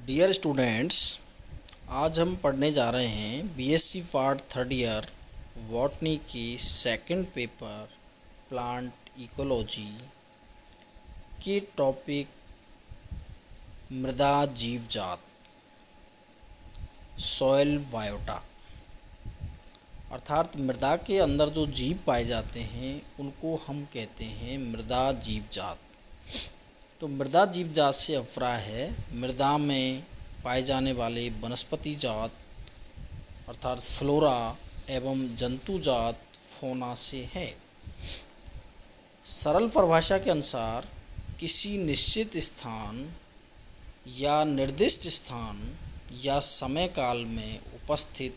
Dear students, आज हम पढ़ने जा रहे हैं BSc part third year botany की सेकंड पेपर प्लांट इकोलॉजी के टॉपिक मृदा जीव जात सॉइल बायोटा अर्थात मृदा के अंदर जो जीव पाए जाते हैं उनको हम कहते हैं मृदा जीव जात। तो मृदा जीव जात से अफरा है मृदा में पाए जाने वाले वनस्पति जात अर्थात फ्लोरा एवं जंतु जात फौना से है। सरल परिभाषा के अनुसार किसी निश्चित स्थान या निर्दिष्ट स्थान या समय काल में उपस्थित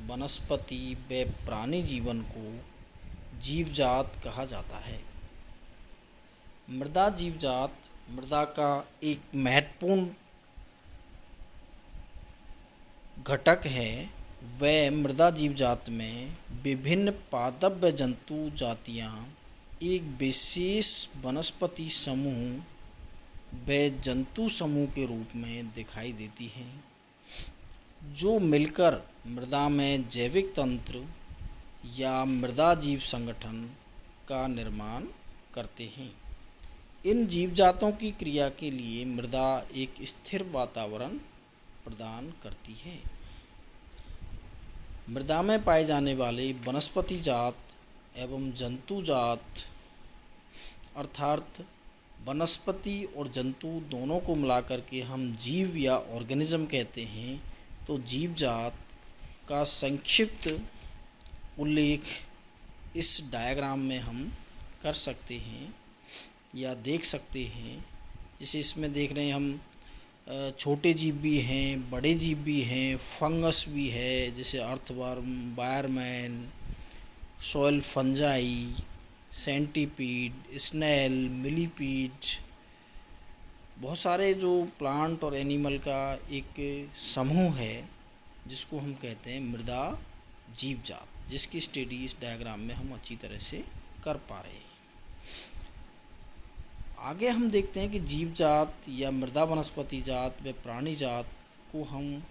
वनस्पति व प्राणी जीवन को जीवजात कहा जाता है। मृदा जीवजात मृदा का एक महत्वपूर्ण घटक है। वह मृदा जीवजात में विभिन्न पादप जंतु जातियां एक विशेष वनस्पति समूह व जंतु समूह के रूप में दिखाई देती हैं, जो मिलकर मृदा में जैविक तंत्र या मृदा जीव संगठन का निर्माण करते हैं। इन जीवजातों की क्रिया के लिए मृदा एक स्थिर वातावरण प्रदान करती है। मृदा में पाए जाने वाले वनस्पति जात एवं जंतु जात अर्थात वनस्पति और जंतु दोनों को मिलाकर के हम जीव या ऑर्गेनिज्म कहते हैं। तो जीव जात का संक्षिप्त उल्लेख इस डायग्राम में हम कर सकते हैं या देख सकते हैं। जैसे इसमें देख रहे हैं हम छोटे जीव भी हैं, बड़े जीव भी हैं, फंगस भी है जैसे earthworm, wireman, soil fungi, centipede, snail, millipede, बहुत सारे जो प्लांट और एनिमल का एक समूह है जिसको हम कहते हैं मृदा जीवजात, जिसकी स्टडी इस डायग्राम में हम अच्छी तरह से कर पा रहे हैं। आगे हम देखते हैं कि जीव जात या मृदा वनस्पति जात व प्राणी जात को हम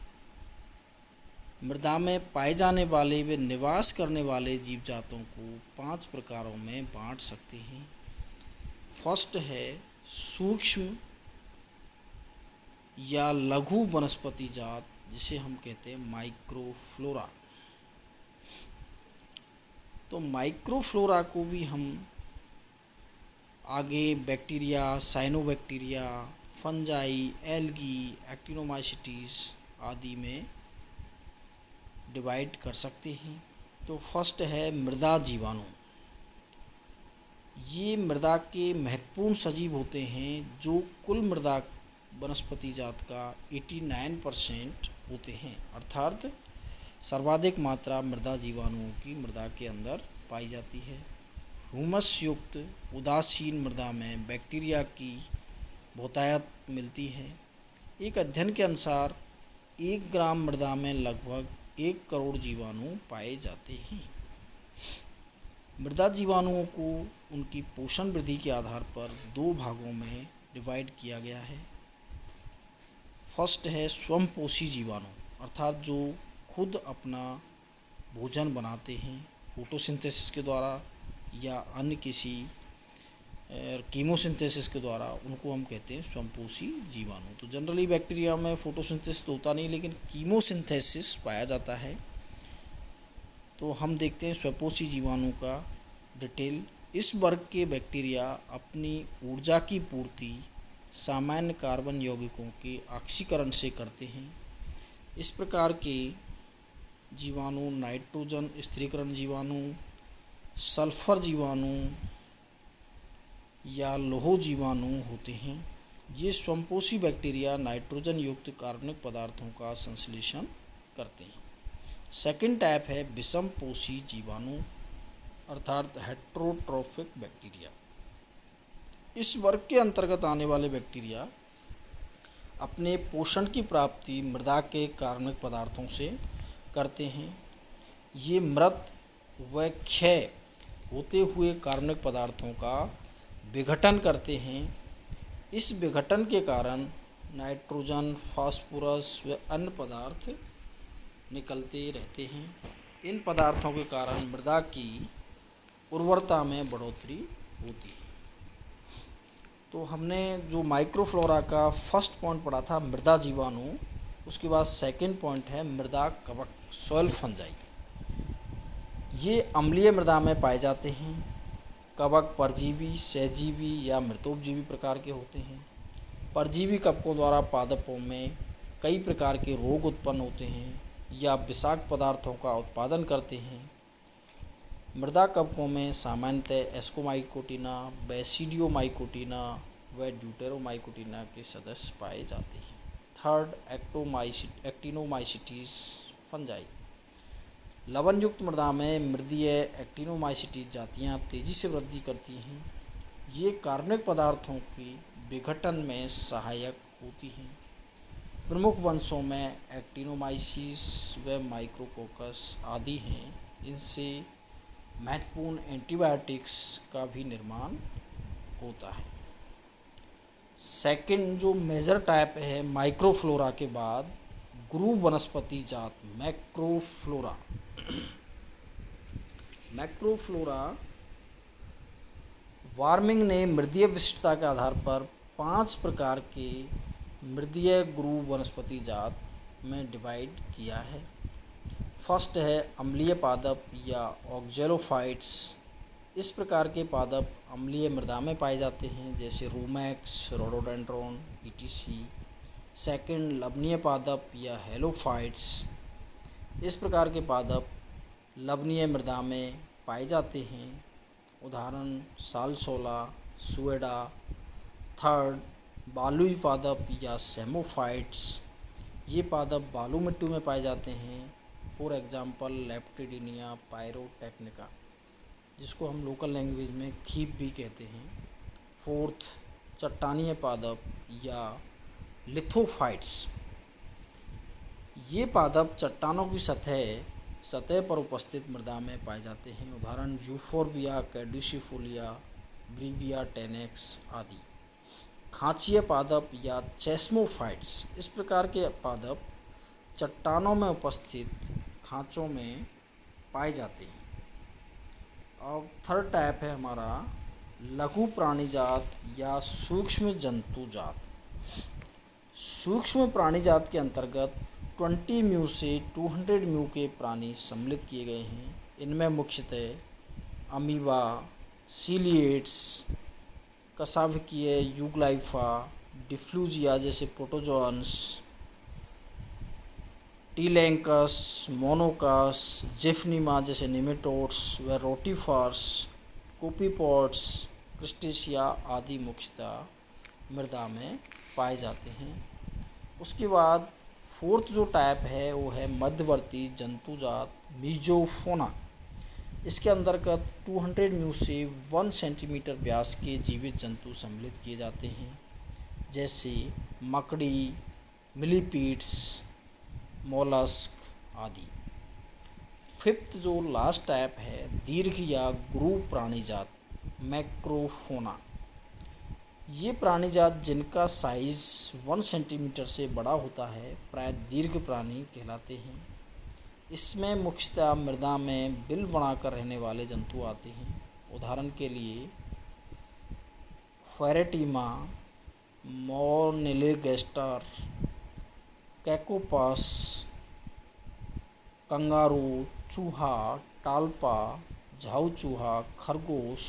मृदा में पाए जाने वाले व निवास करने वाले जीव जातों को 5 प्रकारों में बांट सकते हैं। फर्स्ट है सूक्ष्म या लघु वनस्पति जात, जिसे हम कहते हैं माइक्रोफ्लोरा। तो माइक्रोफ्लोरा को भी हम आगे बैक्टीरिया, साइनोबैक्टीरिया, फंजाई, एल्गी, एक्टिनोमाइसीट्स आदि में डिवाइड कर सकते हैं। तो फर्स्ट है मृदा जीवाणु। ये मृदा के महत्वपूर्ण सजीव होते हैं जो कुल मृदा वनस्पति जात का 89% होते हैं, अर्थात सर्वाधिक मात्रा मृदा जीवाणुओं की मृदा के अंदर पाई जाती है। ह्यूमस युक्त उदासीन मृदा में बैक्टीरिया की बहुतायत मिलती है। एक अध्ययन के अनुसार 1 ग्राम मृदा में लगभग 1 करोड़ जीवाणु पाए जाते हैं। मृदा जीवाणुओं को उनकी पोषण वृद्धि के आधार पर 2 भागों में डिवाइड किया गया है। फर्स्ट है स्वयंपोषी जीवाणु, अर्थात जो खुद अपना भोजन बनाते हैं फोटोसिंथेसिस के द्वारा या अन्य किसी कीमोसिंथेसिस के द्वारा, उनको हम कहते हैं स्वयंपोषी जीवाणु। तो जनरली बैक्टीरिया में फोटोसिंथेसिस तो होता नहीं, लेकिन कीमोसिंथेसिस पाया जाता है। तो हम देखते हैं स्वयंपोषी जीवाणु का डिटेल। इस वर्ग के बैक्टीरिया अपनी ऊर्जा की पूर्ति सामान्य कार्बन यौगिकों के ऑक्सीकरण से करते हैं। इस प्रकार के जीवाणु नाइट्रोजन स्थिरीकरण जीवाणु, सल्फर जीवाणु या लोह जीवाणु होते हैं। ये स्वयंपोषी बैक्टीरिया नाइट्रोजन युक्त कार्बनिक पदार्थों का संश्लेषण करते हैं। सेकंड टाइप है विषमपोषी जीवाणु, अर्थात हेट्रोट्रोफिक बैक्टीरिया। इस वर्ग के अंतर्गत आने वाले बैक्टीरिया अपने पोषण की प्राप्ति मृदा के कार्बनिक पदार्थों से करते हैं। ये मृत व क्षय होते हुए कार्बनिक पदार्थों का विघटन करते हैं। इस विघटन के कारण नाइट्रोजन, फास्फोरस व अन्य पदार्थ निकलते रहते हैं। इन पदार्थों के कारण मृदा की उर्वरता में बढ़ोतरी होती है। तो हमने जो माइक्रोफ्लोरा का फर्स्ट पॉइंट पढ़ा था मृदा जीवाणु, उसके बाद सेकंड पॉइंट है मृदा कवक, सॉइल फंजाई। ये अम्लीय मृदा में पाए जाते हैं। कवक परजीवी, सहजीवी या मृतोपजीवी प्रकार के होते हैं। परजीवी कवकों द्वारा पादपों में कई प्रकार के रोग उत्पन्न होते हैं या विषाक्त पदार्थों का उत्पादन करते हैं। मृदा कवकों में सामान्यतः एस्कोमाइकोटिना, बेसिडियोमाइकोटिना व ड्यूटेरोमाइकोटिना के सदस्य पाए जाते हैं। Third, actinomycetes fungi. लवण युक्त मृदा में मृदीय एक्टिनोमाइसीटीज जातियाँ तेजी से वृद्धि करती हैं। ये कार्बनिक पदार्थों की विघटन में सहायक होती हैं। प्रमुख वंशों में एक्टिनोमाइसीस व माइक्रोकोकस आदि हैं। इनसे महत्वपूर्ण एंटीबायोटिक्स का भी निर्माण होता है। सेकंड जो मेजर टाइप है माइक्रोफ्लोरा के बाद ग्रुव वनस्पति जात मैक्रोफ्लोरा। मैक्रोफ्लोरा वार्मिंग ने मृदीय विशिष्टता के आधार पर 5 प्रकार के मृदीय ग्रुव वनस्पति जात में डिवाइड किया है। फर्स्ट है अम्लीय पादप या ऑक्जेलोफाइट्स। इस प्रकार के पादप अम्लीय मृदा में पाए जाते हैं, जैसे रूमैक्स, रोडोडेंड्रॉन etc। सेकंड, लवणीय पादप या हेलोफाइट्स। इस प्रकार के पादप लवणीय मृदा में पाए जाते हैं, उदाहरण सालसोला, सुएडा। थर्ड, बालुई पादप या सेमोफाइट्स। ये पादप बालू मिट्टी में पाए जाते हैं, फॉर एग्जांपल लेप्टिडिनिया पायरोटेक्निका, जिसको हम लोकल लैंग्वेज में खीप भी कहते हैं। फोर्थ, चट्टानीय पादप या लिथोफाइट्स। ये पादप चट्टानों की सतह पर उपस्थित मृदा में पाए जाते हैं, उदाहरण यूफोर्बिया कैडुसिफोलिया, ब्रीविया टेनेक्स आदि। खांचीय पादप या चेस्मोफाइट्स। इस प्रकार के पादप चट्टानों में उपस्थित खांचों में पाए जाते हैं। अब थर्ड टाइप है हमारा लघु प्राणी जात या सूक्ष्म जंतु जात। सूक्ष्म प्राणी जात के अंतर्गत 20 म्यू से 200 म्यू के प्राणी सम्मिलित किए गए हैं। इनमें मुख्यतः अमीबा, सीलिएट्स, कशाभिकीय यूग्लाइफा, डिफ्लूजिया जैसे प्रोटोजोअन्स, टीलैंकस, मोनोकस, जेफनीमा जैसे निमेटोड्स व रोटिफर्स, कोपीपॉड्स, क्रिस्टेशिया आदि मुख्यतः मृदा में पाए जाते हैं। उसके बाद फोर्थ जो टाइप है वो है मध्यवर्ती जंतु जात मीजोफोना। इसके अंतर्गत 200 म्यू से 1 सेंटीमीटर व्यास के जीवित जंतु सम्मिलित किए जाते हैं, जैसे मकड़ी, मिलीपीड्स, मोलस्क आदि। फिफ्थ जो लास्ट टाइप है दीर्घ या ग्रुव प्राणी जात मैक्रोफोना। ये प्राणी जात जिनका साइज 1 सेंटीमीटर से बड़ा होता है प्राय दीर्घ प्राणी कहलाते हैं। इसमें मुख्यतः मृदा में बिल बनाकर रहने वाले जंतु आते हैं, उदाहरण के लिए फेरेटीमा, मोर्निलेगेस्टर, कैकोपस, कंगारू, चूहा, टाल्पा, झाऊ चूहा, खरगोश,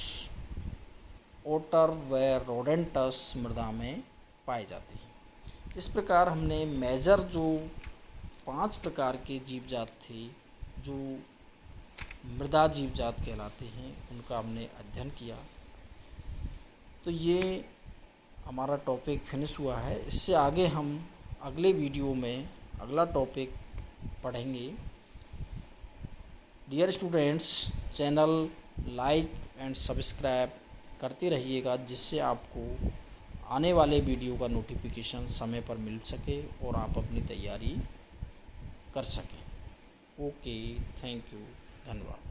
ओटर व रोडेंटस मृदा में पाए जाते हैं। इस प्रकार हमने मेजर जो 5 प्रकार के जीव जात थे जो मृदा जीव जात कहलाते हैं उनका हमने अध्ययन किया। तो ये हमारा टॉपिक फिनिश हुआ है। इससे आगे हम अगले वीडियो में अगला टॉपिक पढ़ेंगे। Dear students, channel like and subscribe करते रहिएगा, जिससे आपको आने वाले वीडियो का नोटिफिकेशन समय पर मिल सके और आप अपनी तैयारी कर सकें। ओके, थैंक यू, धन्यवाद।